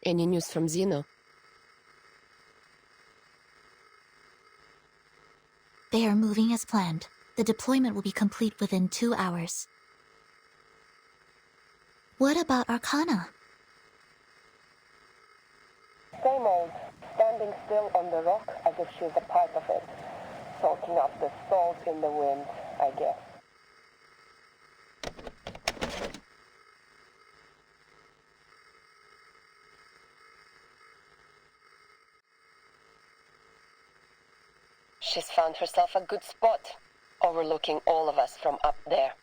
Any news from Zeno? They are moving as planned. The deployment will be complete within 2 hours. What about Arcana? Same old, standing still on the rock as if she's a part of it, soaking up the salt in the wind, I guess. She's found herself a good spot, overlooking all of us from up there.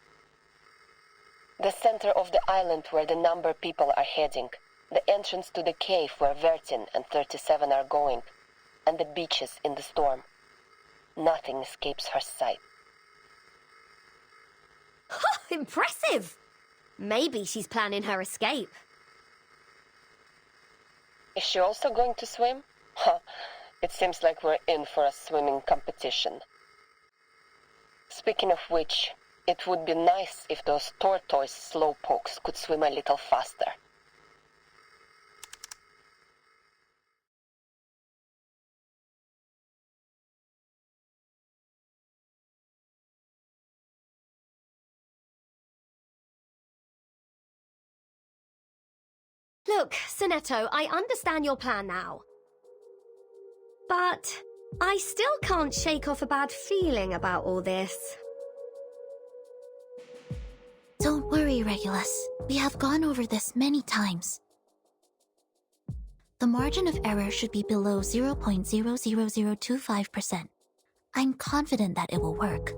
The center of the island where the number people are heading, the entrance to the cave where Vertin and 37 are going, and the beaches in the storm. Nothing escapes her sight. Impressive! Maybe she's planning her escape. Is she also going to swim? Huh. It seems like we're in for a swimming competition. Speaking of which, it would be nice if those tortoise slowpokes could swim a little faster. Look, Sonetto, I understand your plan now. But I still can't shake off a bad feeling about all this. Don't worry, Regulus. We have gone over this many times. The margin of error should be below 0.00025%. I'm confident that it will work.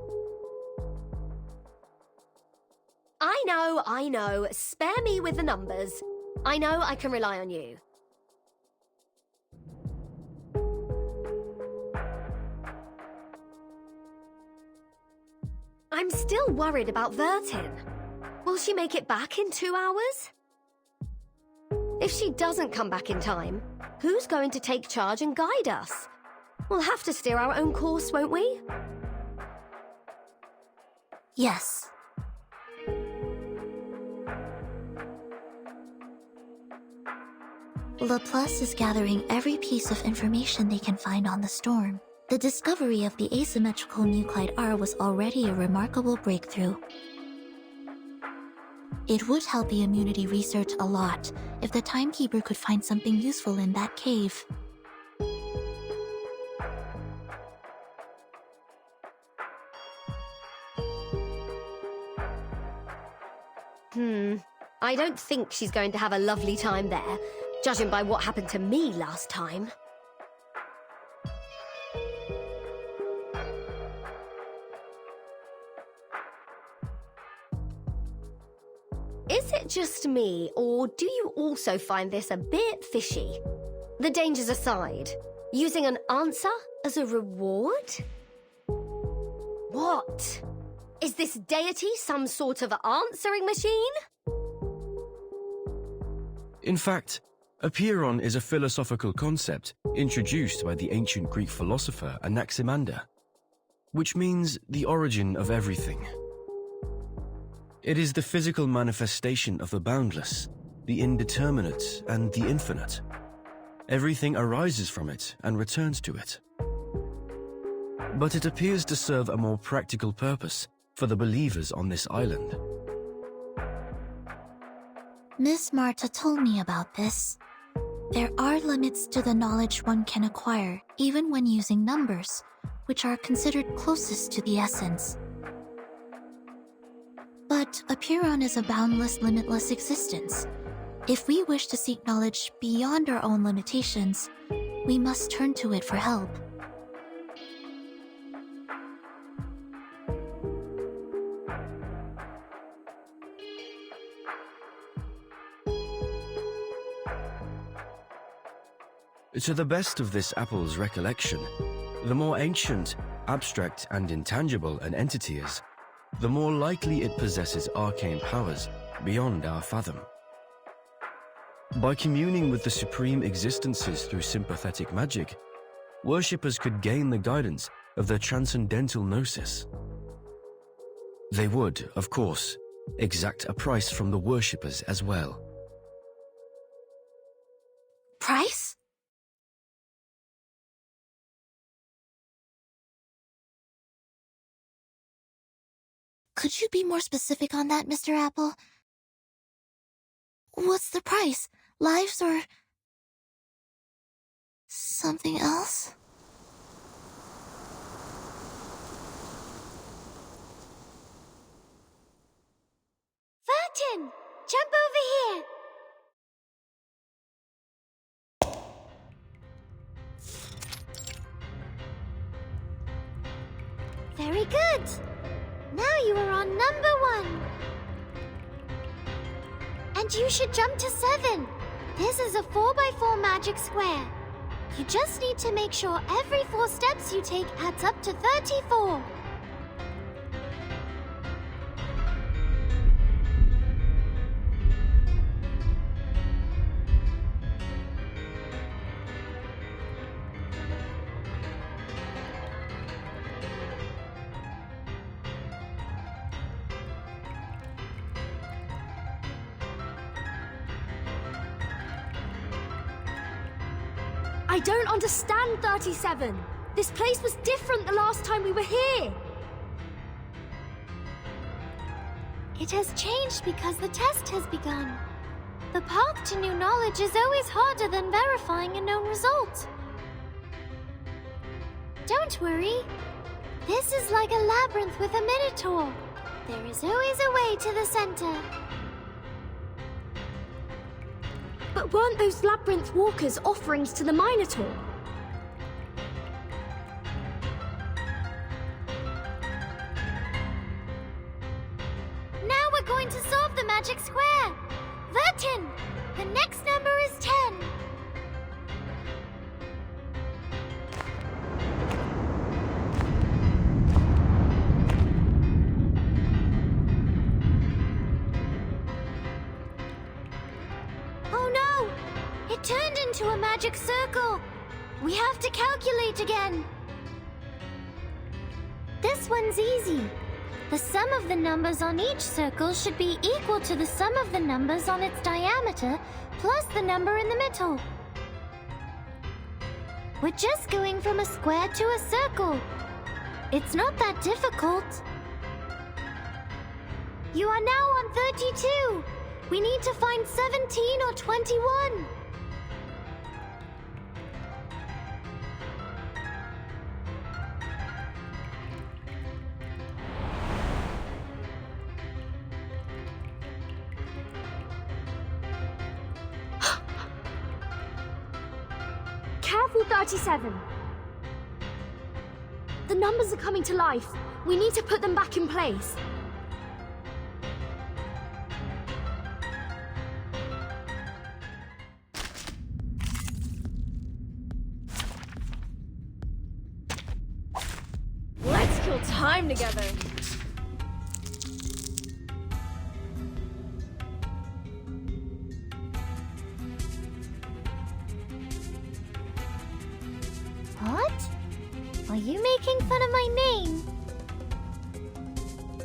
I know. Spare me with the numbers. I know I can rely on you. I'm still worried about Vertin. Will she make it back in 2 hours? If she doesn't come back in time, who's going to take charge and guide us? We'll have to steer our own course, won't we? Yes. Laplace is gathering every piece of information they can find on the storm. The discovery of the asymmetrical nuclide R was already a remarkable breakthrough. It would help the immunity research a lot if the Timekeeper could find something useful in that cave. I don't think she's going to have a lovely time there, judging by what happened to me last time. Is it just me, or do you also find this a bit fishy? The dangers aside, using an answer as a reward? What? Is this deity some sort of answering machine? In fact, apeiron is a philosophical concept introduced by the ancient Greek philosopher Anaximander, which means the origin of everything. It is the physical manifestation of the boundless, the indeterminate, and the infinite. Everything arises from it and returns to it. But it appears to serve a more practical purpose for the believers on this island. Miss Marta told me about this. There are limits to the knowledge one can acquire, even when using numbers, which are considered closest to the essence. But apeiron is a boundless, limitless existence. If we wish to seek knowledge beyond our own limitations, we must turn to it for help. To the best of this apple's recollection, the more ancient, abstract, and intangible an entity is, the more likely it possesses arcane powers beyond our fathom. By communing with the supreme existences through sympathetic magic, worshippers could gain the guidance of their transcendental gnosis. They would, of course, exact a price from the worshippers as well. Could you be more specific on that, Mr. Apple? What's the price? Lives or something else? Vertin! Jump over here! Very good! Now you are on number 1. And you should jump to 7. This is a 4x4 magic square. You just need to make sure every 4 steps you take adds up to 34. I don't understand, 37. This place was different the last time we were here. It has changed because the test has begun. The path to new knowledge is always harder than verifying a known result. Don't worry. This is like a labyrinth with a minotaur. There is always a way to the center. But weren't those labyrinth walkers offerings to the Minotaur? Now we're going to solve the magic square. Vertin, the next number is 10. Oh no! It turned into a magic circle. We have to calculate again. This one's easy. The sum of the numbers on each circle should be equal to the sum of the numbers on its diameter plus the number in the middle. We're just going from a square to a circle. It's not that difficult. You are now on 32. We need to find 17 or 21. Careful, 37. The numbers are coming to life. We need to put them back in place. Let's kill time together. What? Are you making fun of my name?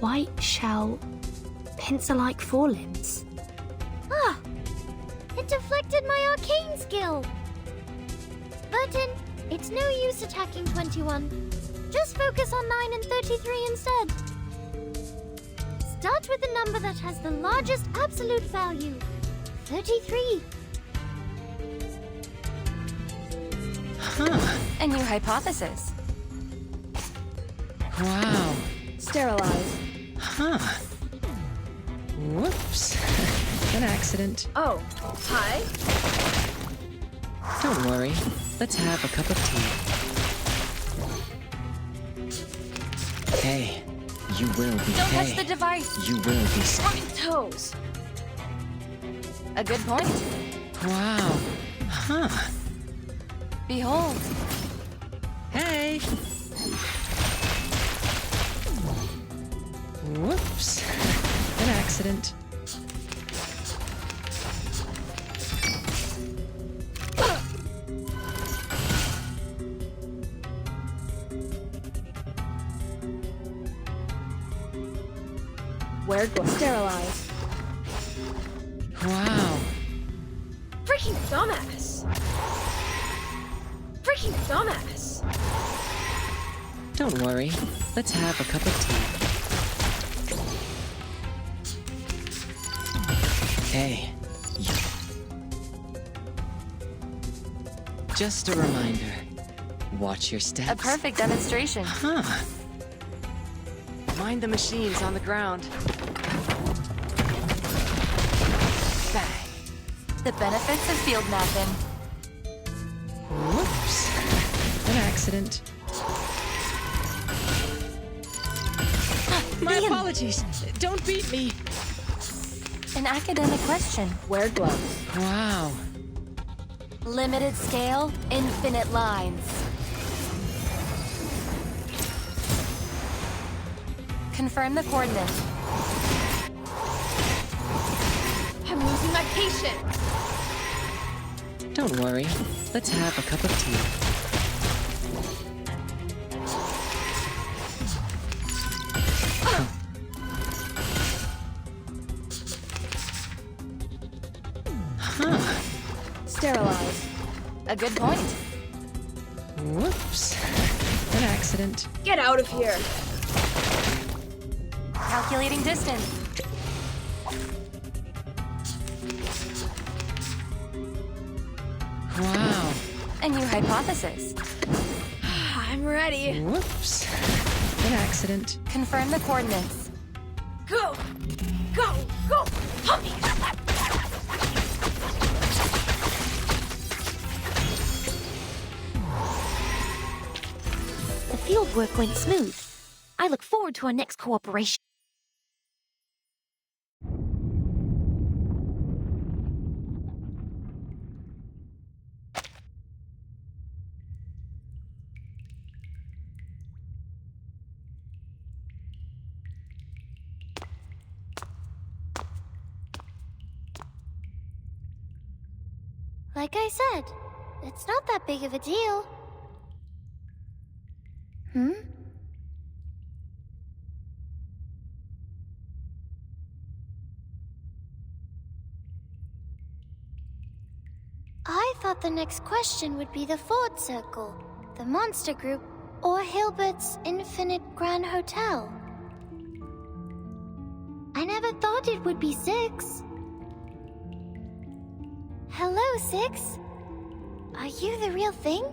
White shell, pencil-like forelimbs. Ah! It deflected my arcane skill! Vertin, it's no use attacking 21. Just focus on 9 and 33 instead. Start with the number that has the largest absolute value. 33. Huh. A new hypothesis. Wow. Sterilize. Huh. Whoops. An accident. Oh, hi. Don't worry. Let's have a cup of tea. Hey, you will be Don't hey. touch the device. You will be My toes. A good point. Wow. Huh. Behold. Hey. Whoops. An accident. Where do I sterilize? Wow. Freaking dumbass. Freaking dumbass. Don't worry. Let's have a cup of tea. Hey, you. Just a reminder. Watch your steps. A perfect demonstration. Huh. Mind the machines on the ground. Bang. The benefits of field mapping. Whoops. An accident. My apologies. Don't beat me. An academic question. Wear gloves. Wow. Limited scale, infinite lines. Confirm the coordinates. I'm losing my patience. Don't worry. Let's have a cup of tea. Huh. Sterilize. A good point. Whoops. An accident. Get out of here. Calculating distance. Wow. A new hypothesis. I'm ready. Whoops. An accident. Confirm the coordinates. Go! Go! Go! Humpy! The fieldwork went smooth. I look forward to our next cooperation. Like I said, it's not that big of a deal. Hmm? I thought the next question would be the Ford Circle, the Monster Group, or Hilbert's Infinite Grand Hotel. I never thought it would be 6. Hello, 6. Are you the real thing?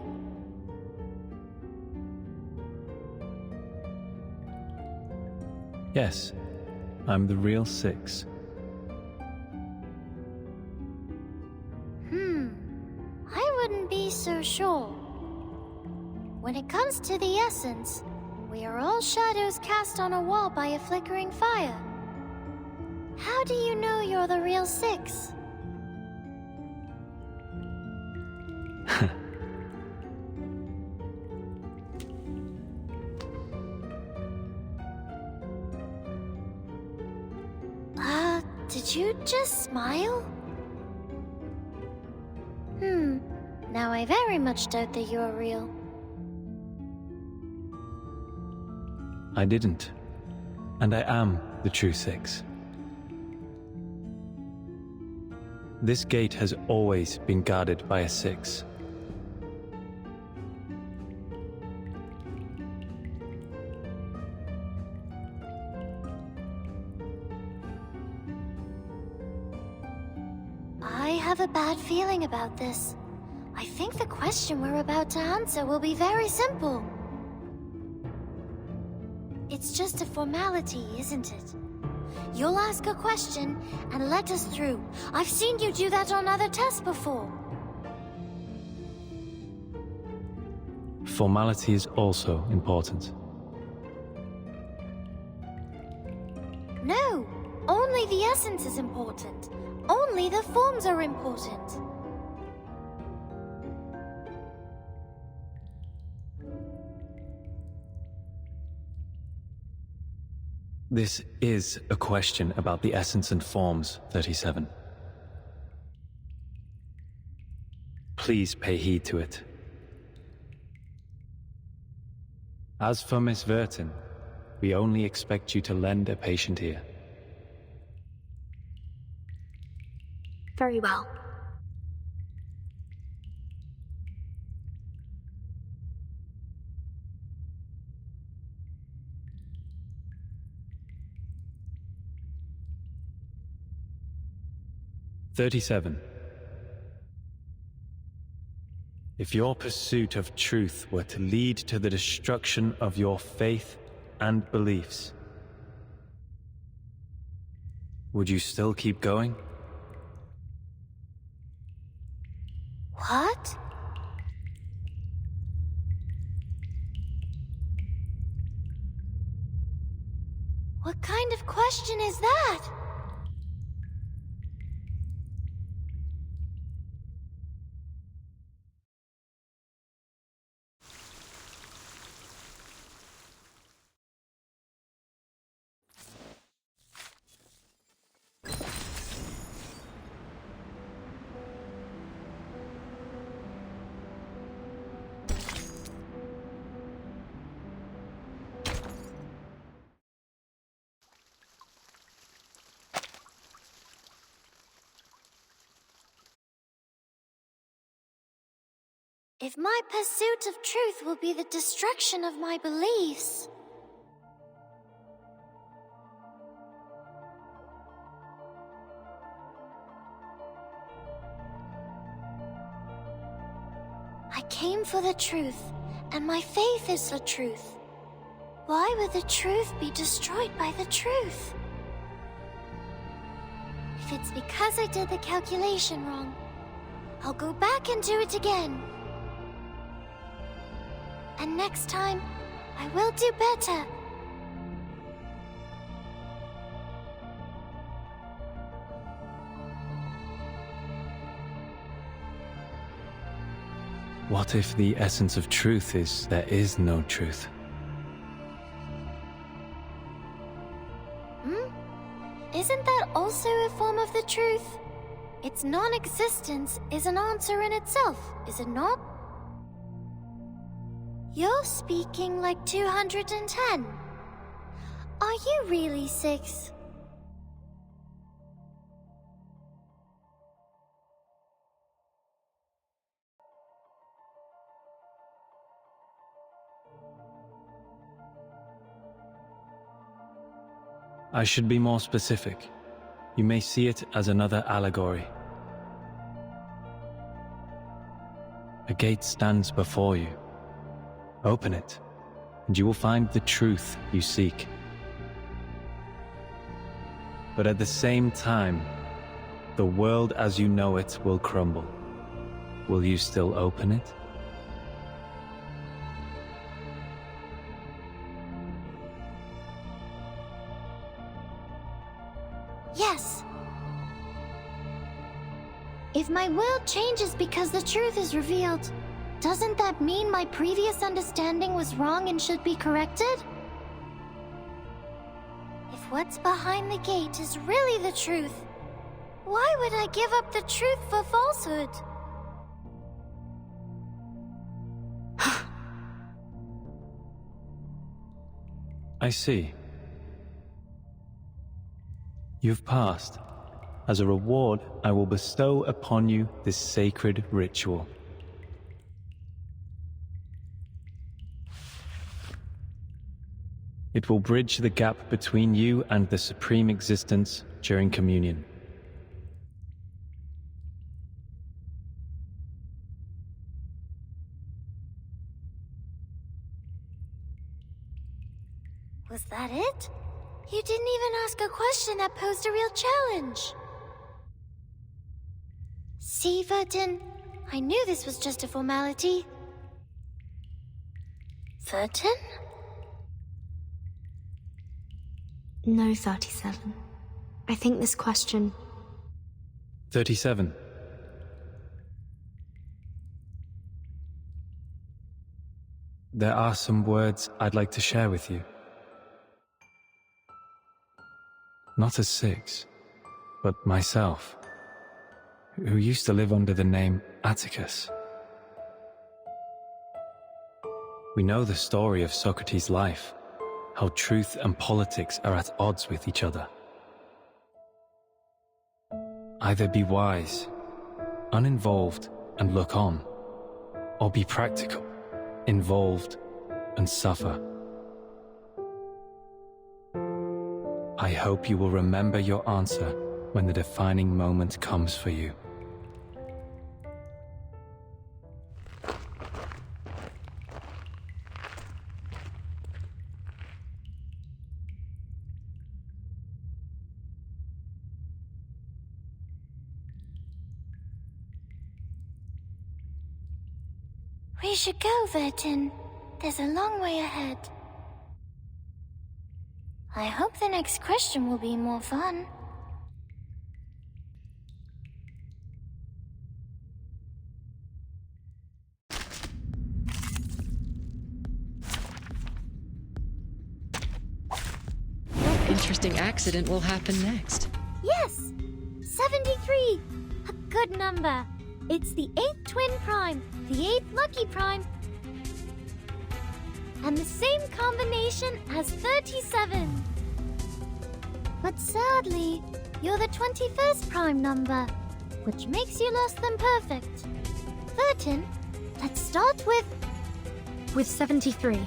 Yes, I'm the real 6. I wouldn't be so sure. When it comes to the essence, we are all shadows cast on a wall by a flickering fire. How do you know you're the real 6? Did you just smile? Now I very much doubt that you're real. I didn't. And I am the true 6. This gate has always been guarded by a 6. I have a bad feeling about this. I think the question we're about to answer will be very simple. It's just a formality, isn't it? You'll ask a question and let us through. I've seen you do that on other tests before. Formality is also important. No, only the essence is important. Only the forms are important. This is a question about the essence and forms, 37. Please pay heed to it. As for Miss Vertin, we only expect you to lend a patient ear. Very well. 37. If your pursuit of truth were to lead to the destruction of your faith and beliefs, would you still keep going? What? What kind of question is that? If my pursuit of truth will be the destruction of my beliefs, I came for the truth, and my faith is the truth. Why would the truth be destroyed by the truth? If it's because I did the calculation wrong, I'll go back and do it again. And next time, I will do better. What if the essence of truth is there is no truth? Isn't that also a form of the truth? Its non-existence is an answer in itself, is it not? You're speaking like 210. Are you really 6? I should be more specific. You may see it as another allegory. A gate stands before you. Open it, and you will find the truth you seek. But at the same time, the world as you know it will crumble. Will you still open it? Yes. If my world changes because the truth is revealed, doesn't that mean my previous understanding was wrong and should be corrected? If what's behind the gate is really the truth, why would I give up the truth for falsehood? I see. You've passed. As a reward, I will bestow upon you this sacred ritual. It will bridge the gap between you and the Supreme Existence during communion. Was that it? You didn't even ask a question that posed a real challenge. See, Vertin, I knew this was just a formality. Vertin? No, 37. I think this question... 37. There are some words I'd like to share with you. Not as 6, but myself, who used to live under the name Atticus. We know the story of Socrates' life, how truth and politics are at odds with each other. Either be wise, uninvolved, and look on, or be practical, involved, and suffer. I hope you will remember your answer when the defining moment comes for you. We should go, Vertin. There's a long way ahead. I hope the next question will be more fun. What interesting accident will happen next? Yes! 73! A good number. It's the 8th twin prime, the 8th lucky prime, and the same combination as 37. But sadly, you're the 21st prime number, which makes you less than perfect. Vertin, let's start with 73,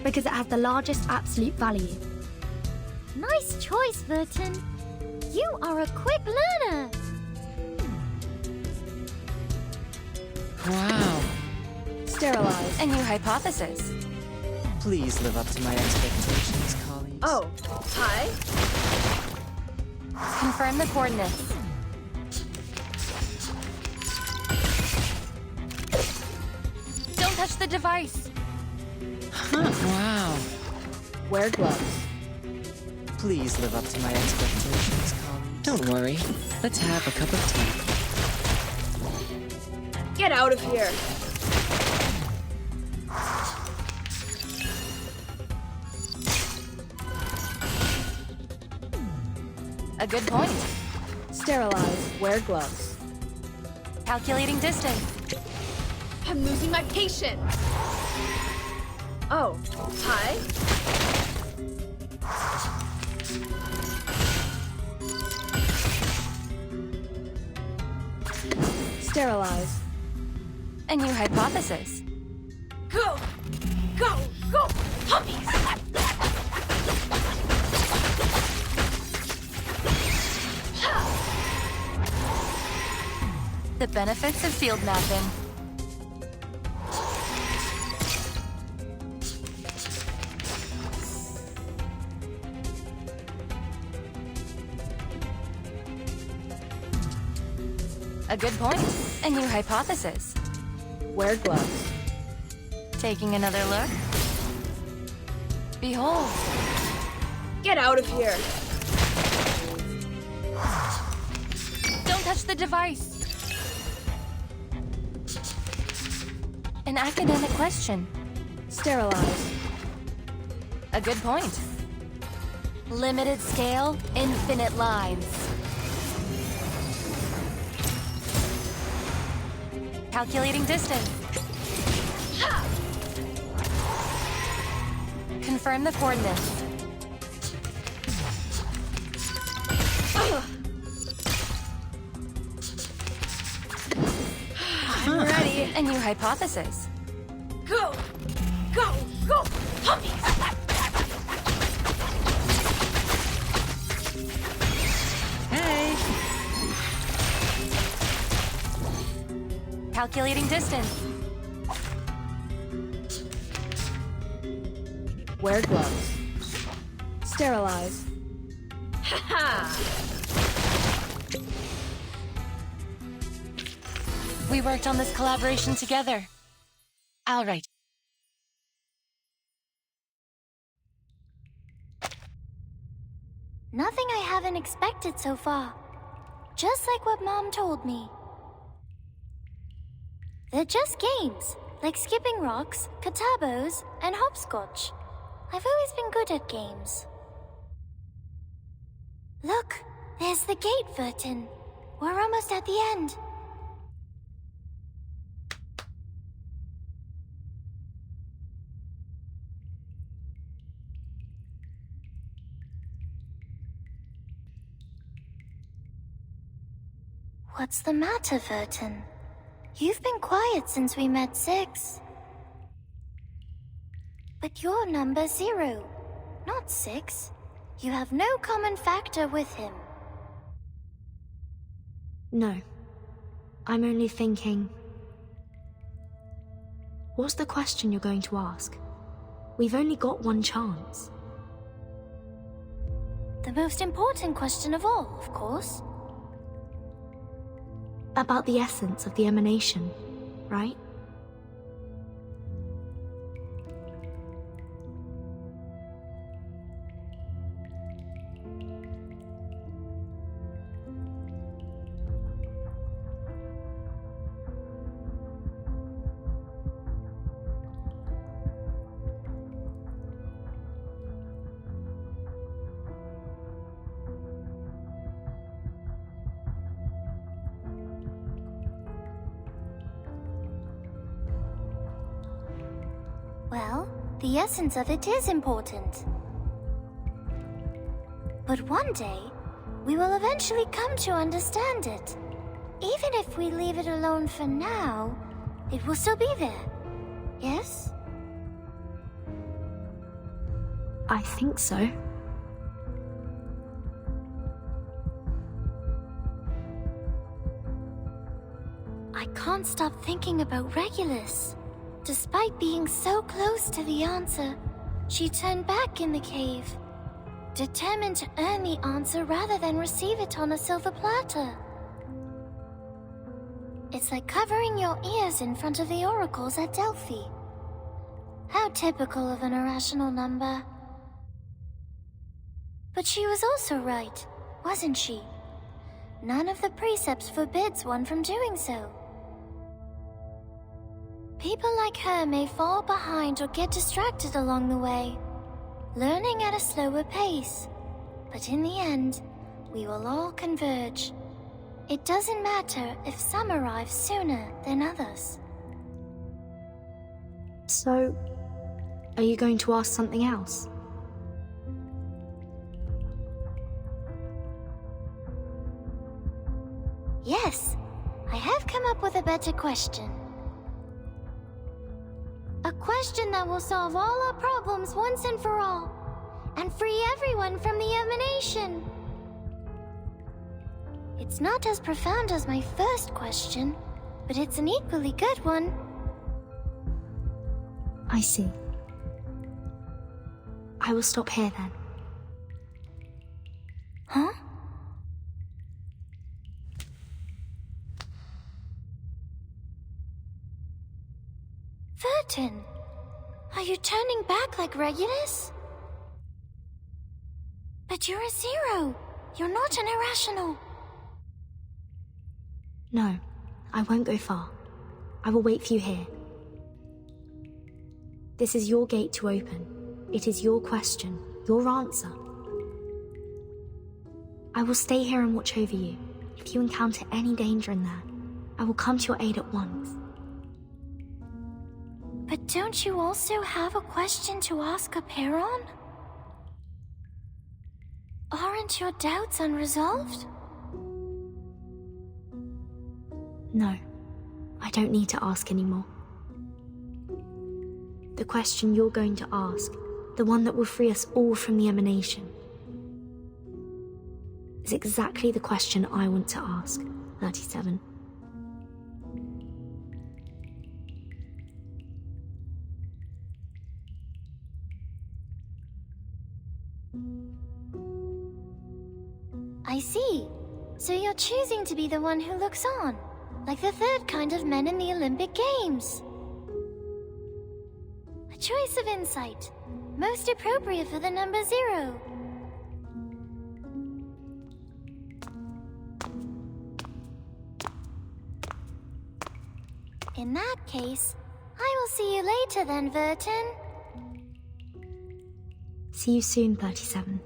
because it has the largest absolute value. nice choice, Vertin. You are a quick learner. Wow. Sterilize. A new hypothesis. Please live up to my expectations, colleagues. Oh, hi. Confirm the coordinates. Don't touch the device. Huh, wow. Wear gloves. Please live up to my expectations, colleagues. Don't worry. Let's have a cup of tea. Get out of here. A good point. Sterilize. Wear gloves. Calculating distance. I'm losing my patience. Oh, hi. Sterilize. A new hypothesis. Go! Go! Go! Puppies! The benefits of field mapping. A good point. A new hypothesis. Wear gloves. Taking another look. Behold. Get out of here! Don't touch the device. An academic question. Sterilize. A good point. Limited scale, infinite lines. Calculating distance. Confirm the coordinates. I'm ready. A new hypothesis. Go! Go! Go! Puppies! Hey! Calculating distance. Wear gloves. Sterilize. We worked on this collaboration together. All right. Nothing I haven't expected so far. Just like what Mom told me. They're just games, like skipping rocks, katabos, and hopscotch. I've always been good at games. Look, there's the gate, Vertin. We're almost at the end. What's the matter, Vertin? You've been quiet since we met 6. But you're number 0, not 6. You have no common factor with him. No. I'm only thinking... What's the question you're going to ask? We've only got one chance. The most important question of all, of course. About the essence of the emanation, right? Well, the essence of it is important. But one day, we will eventually come to understand it. Even if we leave it alone for now, it will still be there. Yes? I think so. I can't stop thinking about Regulus. Despite being so close to the answer, she turned back in the cave, determined to earn the answer rather than receive it on a silver platter. It's like covering your ears in front of the oracles at Delphi. How typical of an irrational number. But she was also right, wasn't she? None of the precepts forbids one from doing so. People like her may fall behind or get distracted along the way, learning at a slower pace. But in the end, we will all converge. It doesn't matter if some arrive sooner than others. So, are you going to ask something else? Yes, I have come up with a better question. A question that will solve all our problems once and for all, and free everyone from the emanation. It's not as profound as my first question, but it's an equally good one. I see. I will stop here then. Huh? Vertin, are you turning back like Regulus? But you're a zero. You're not an irrational. No, I won't go far. I will wait for you here. This is your gate to open. It is your question, your answer. I will stay here and watch over you. If you encounter any danger in there, I will come to your aid at once. But don't you also have a question to ask Aperon? Aren't your doubts unresolved? No, I don't need to ask anymore. The question you're going to ask, the one that will free us all from the emanation, is exactly the question I want to ask, 37. I see. So you're choosing to be the one who looks on, like the third kind of men in the Olympic Games. A choice of insight, most appropriate for the number 0. In that case, I will see you later then, Vertin. See you soon, 37.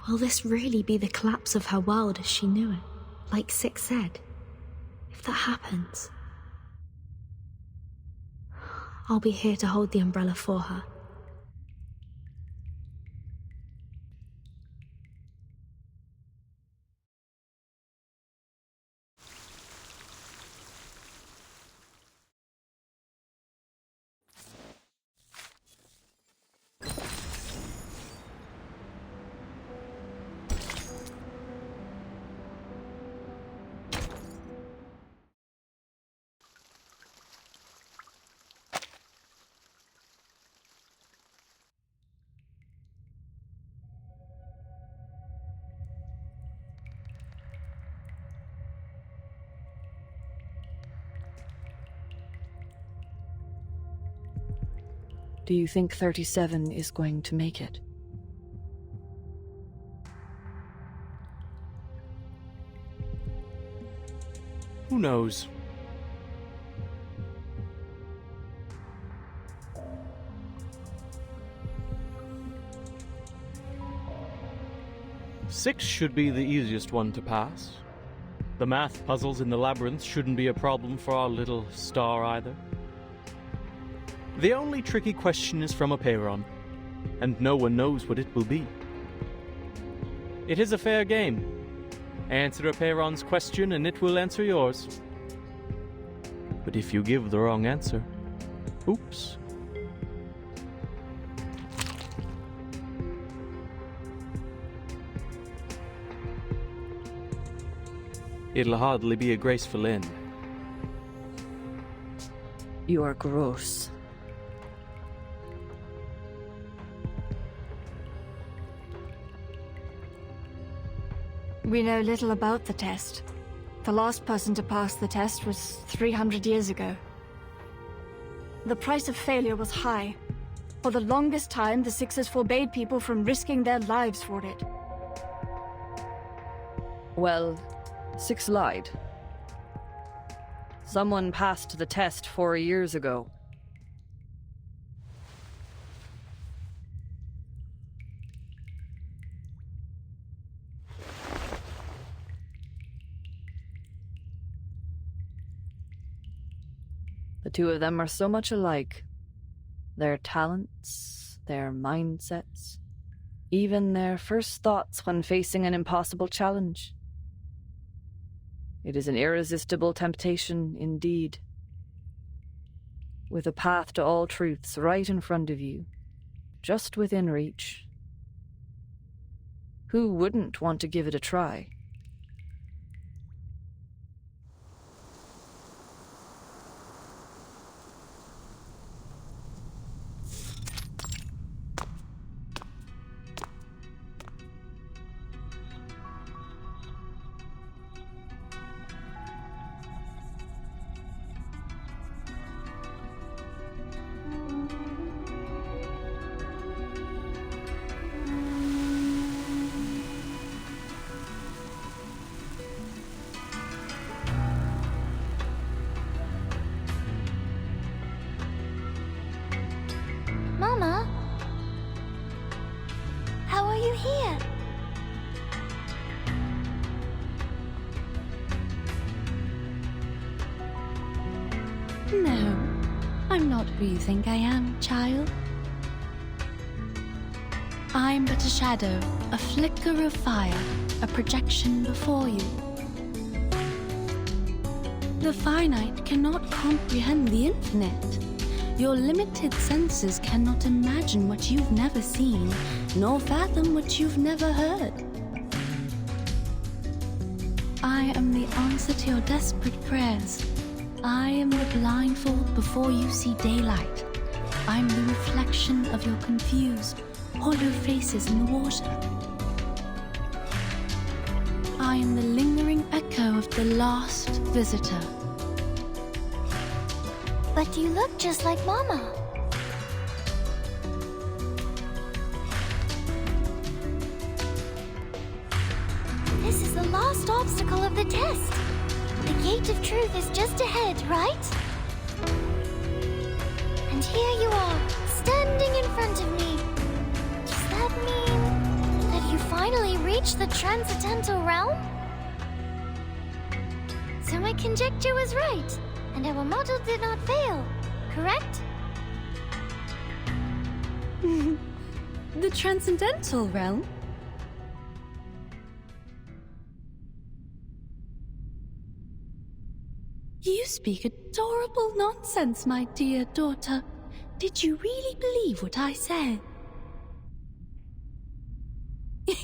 Will this really be the collapse of her world as she knew it, like Six said? If that happens, I'll be here to hold the umbrella for her. Do you think 37 is going to make it? Who knows? Six should be the easiest one to pass. The math puzzles in the labyrinth shouldn't be a problem for our little star either. The only tricky question is from Apeiron, and no one knows what it will be. It is a fair game. Answer Apeiron's question and it will answer yours. But if you give the wrong answer, oops. It'll hardly be a graceful end. You are gross. We know little about the test. The last person to pass the test was 300 years ago. The price of failure was high. For the longest time, the Sixers forbade people from risking their lives for it. Well, Six lied. Someone passed the test 4 years ago. The two of them are so much alike. Their talents, their mindsets, even their first thoughts when facing an impossible challenge. It is an irresistible temptation indeed. With a path to all truths right in front of you, just within reach. Who wouldn't want to give it a try? Mama? How are you here? No, I'm not who you think I am, child. I'm but a shadow, a flicker of fire, a projection before you. The finite cannot comprehend the infinite. Your limited senses cannot imagine what you've never seen, nor fathom what you've never heard. I am the answer to your desperate prayers. I am the blindfold before you see daylight. I am the reflection of your confused, hollow faces in the water. I am the lingering echo of the last visitor. But you look just like Mama. This is the last obstacle of the test. The gate of truth is just ahead, right? And here you are, standing in front of me. Does that mean that you finally reached the transcendental realm? So my conjecture was right. And our model did not fail, correct? The transcendental realm? You speak adorable nonsense, my dear daughter. Did you really believe what I said?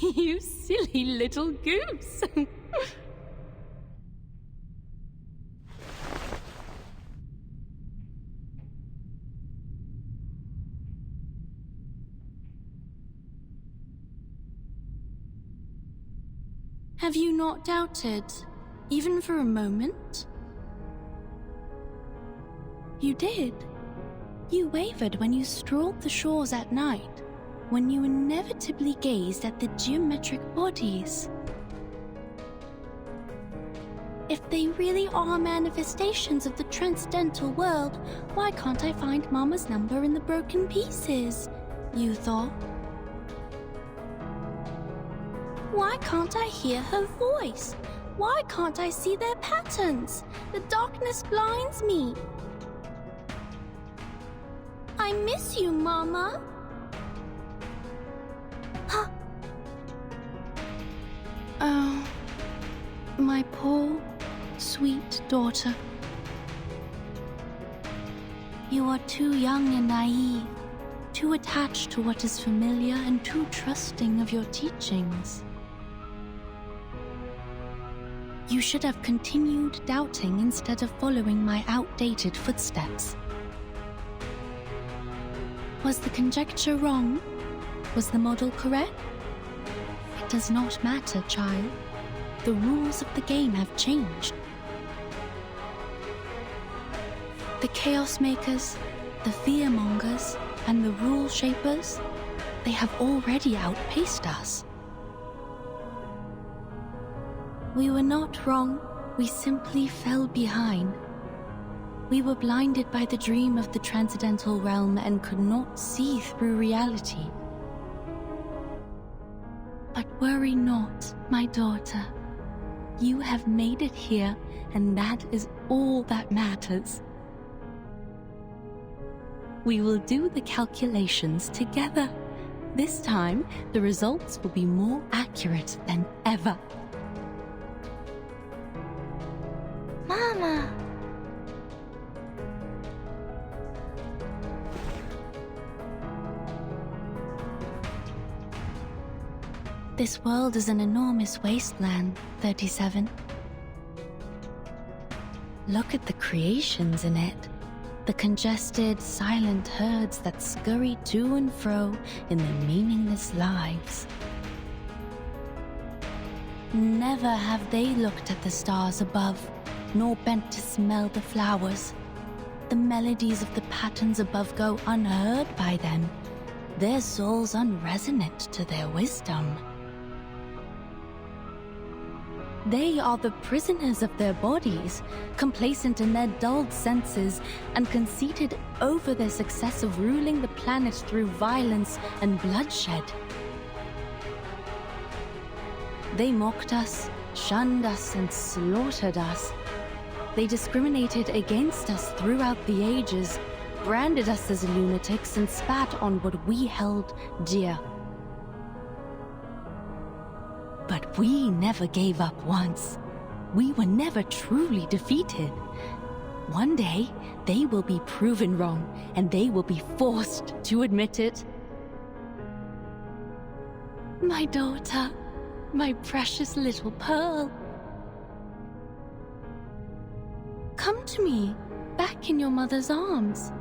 You silly little goose. Have you not doubted, even for a moment? You did. You wavered when you strolled the shores at night, when you inevitably gazed at the geometric bodies. If they really are manifestations of the transcendental world, why can't I find Mama's number in the broken pieces? You thought. Why can't I hear her voice? Why can't I see their patterns? The darkness blinds me. I miss you, Mama. Huh. Oh, my poor, sweet daughter. You are too young and naive, too attached to what is familiar and too trusting of your teachings. You should have continued doubting instead of following my outdated footsteps. Was the conjecture wrong? Was the model correct? It does not matter, child. The rules of the game have changed. The Chaos Makers, the Fearmongers, and the Rule Shapers, they have already outpaced us. We were not wrong, we simply fell behind. We were blinded by the dream of the transcendental realm and could not see through reality. But worry not, my daughter. You have made it here, and that is all that matters. We will do the calculations together. This time, the results will be more accurate than ever. Mama! This world is an enormous wasteland, 37. Look at the creations in it. The congested, silent herds that scurry to and fro in their meaningless lives. Never have they looked at the stars above, nor bent to smell the flowers. The melodies of the patterns above go unheard by them, their souls unresonant to their wisdom. They are the prisoners of their bodies, complacent in their dulled senses, and conceited over their success of ruling the planet through violence and bloodshed. They mocked us, shunned us, and slaughtered us. They discriminated against us throughout the ages, branded us as lunatics, and spat on what we held dear. But we never gave up once. We were never truly defeated. One day, they will be proven wrong, and they will be forced to admit it. My daughter, my precious little pearl. Come to me, back in your mother's arms.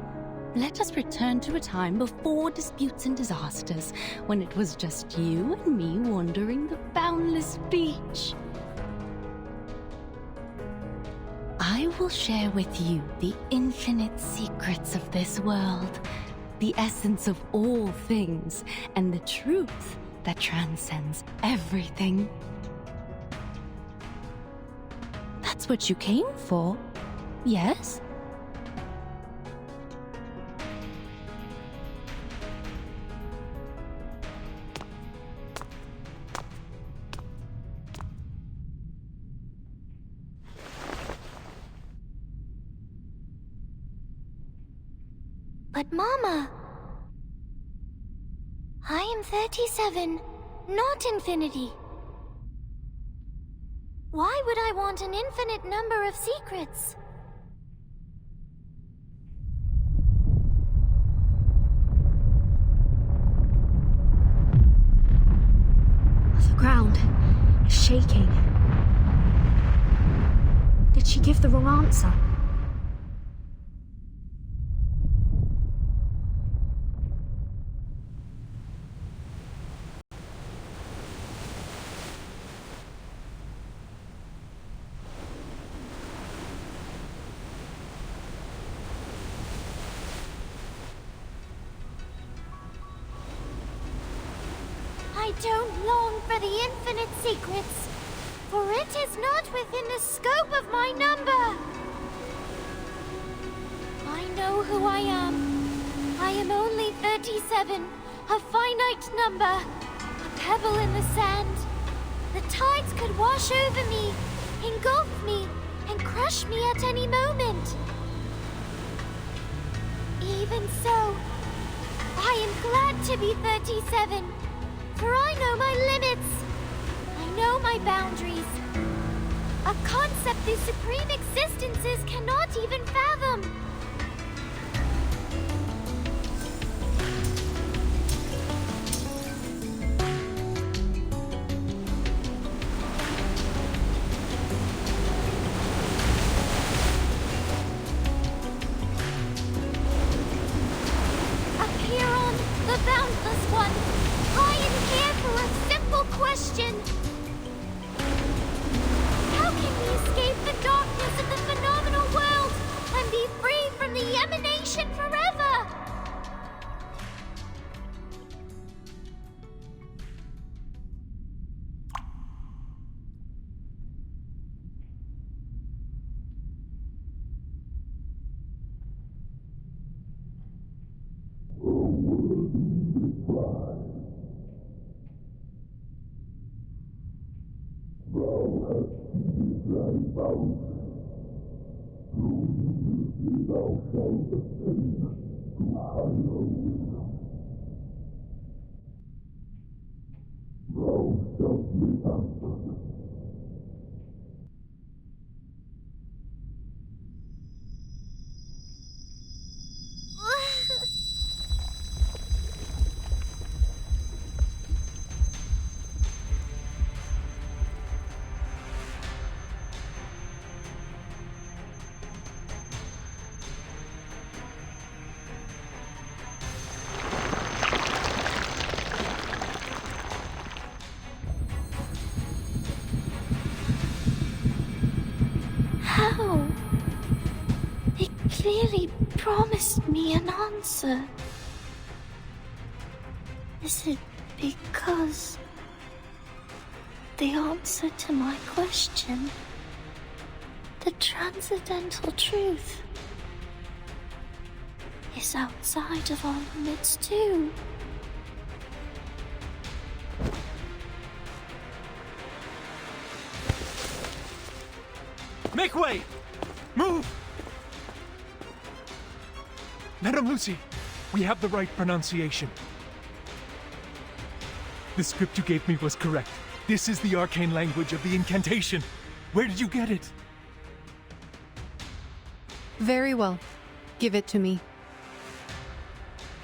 Let us return to a time before disputes and disasters, when it was just you and me wandering the boundless beach. I will share with you the infinite secrets of this world, the essence of all things, and the truth that transcends everything. That's what you came for, yes? But Mama, I am 37, not infinity. Why would I want an infinite number of secrets? The ground is shaking. Did she give the wrong answer? I don't long for the infinite secrets, for it is not within the scope of my number. I know who I am. I am only 37, a finite number, a pebble in the sand. The tides could wash over me, engulf me, and crush me at any moment. Even so, I am glad to be 37, for I know my limits. I know my boundaries. A concept whose supreme existences cannot even fathom. Apiron, the boundless one, I am here for a simple question. How can we escape the darkness of the phenomenal world and be free from the emanation forever? How? It clearly promised me an answer. Is it because the answer to my question, the transcendental truth, is outside of our limits too? Make way! Move! Madame Lucy, we have the right pronunciation. The script you gave me was correct. This is the arcane language of the incantation. Where did you get it? Very well. Give it to me.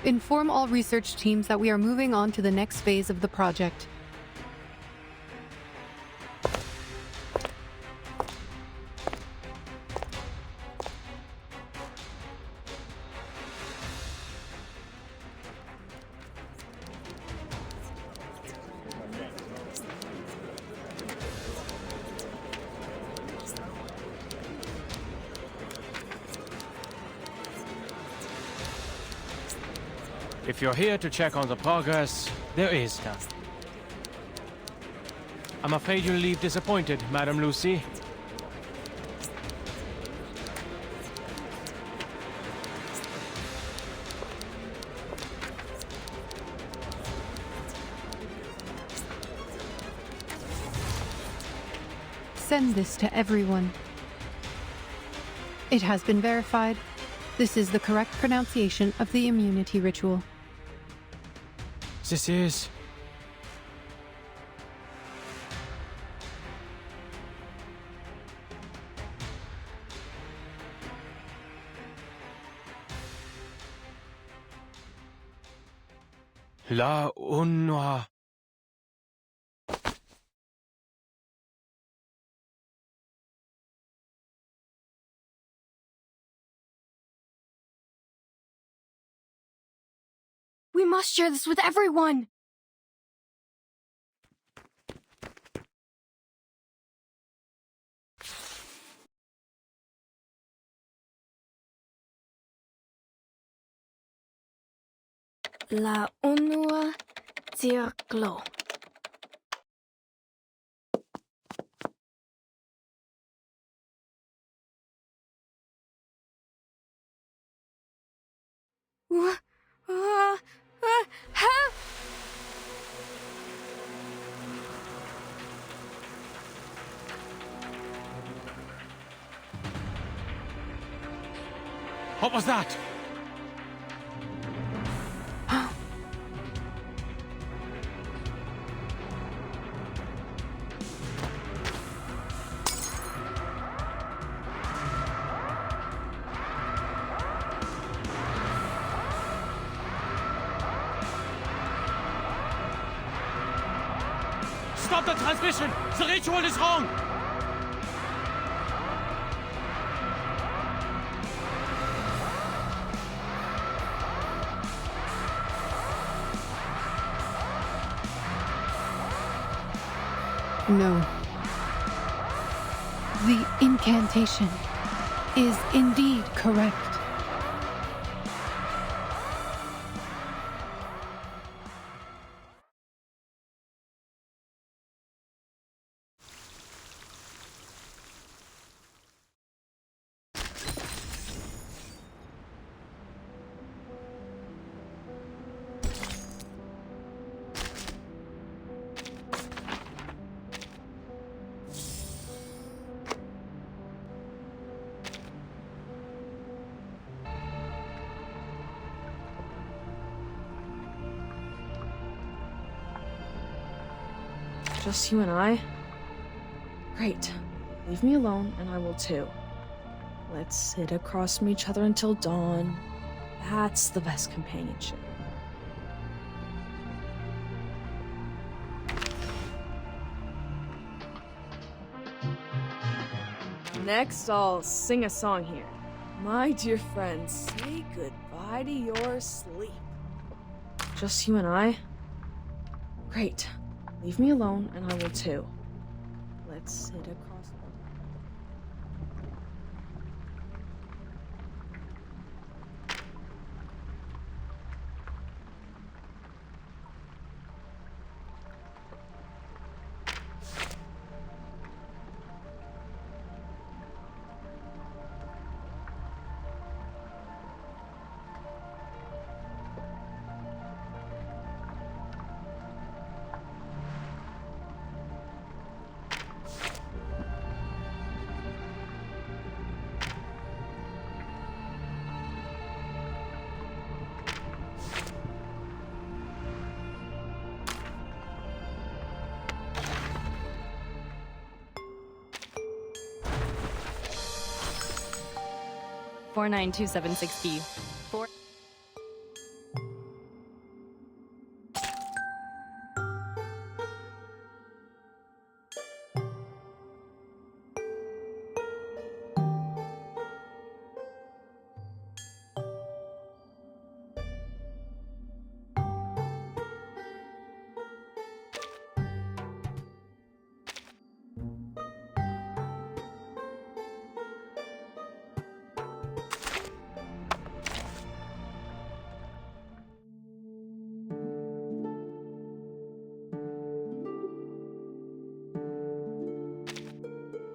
Inform all research teams that we are moving on to the next phase of the project. If you're here to check on the progress, there is none. I'm afraid you'll leave disappointed, Madame Lucy. Send this to everyone. It has been verified. This is the correct pronunciation of the immunity ritual. This is... La Unwa. We must share this with everyone! La Unua Circlo. What was that? Stop the transmission! The ritual is wrong! No. The incantation is indeed correct. Just you and I? Great. Leave me alone, and I will too. Let's sit across from each other until dawn. That's the best companionship. Next, I'll sing a song here. My dear friends, say goodbye to your sleep. Just you and I? Great. Leave me alone, and I will too. Let's sit across... $4,927.60.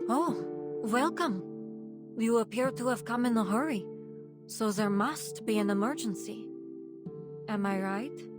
Oh, welcome. You appear to have come in a hurry, so there must be an emergency. Am I right?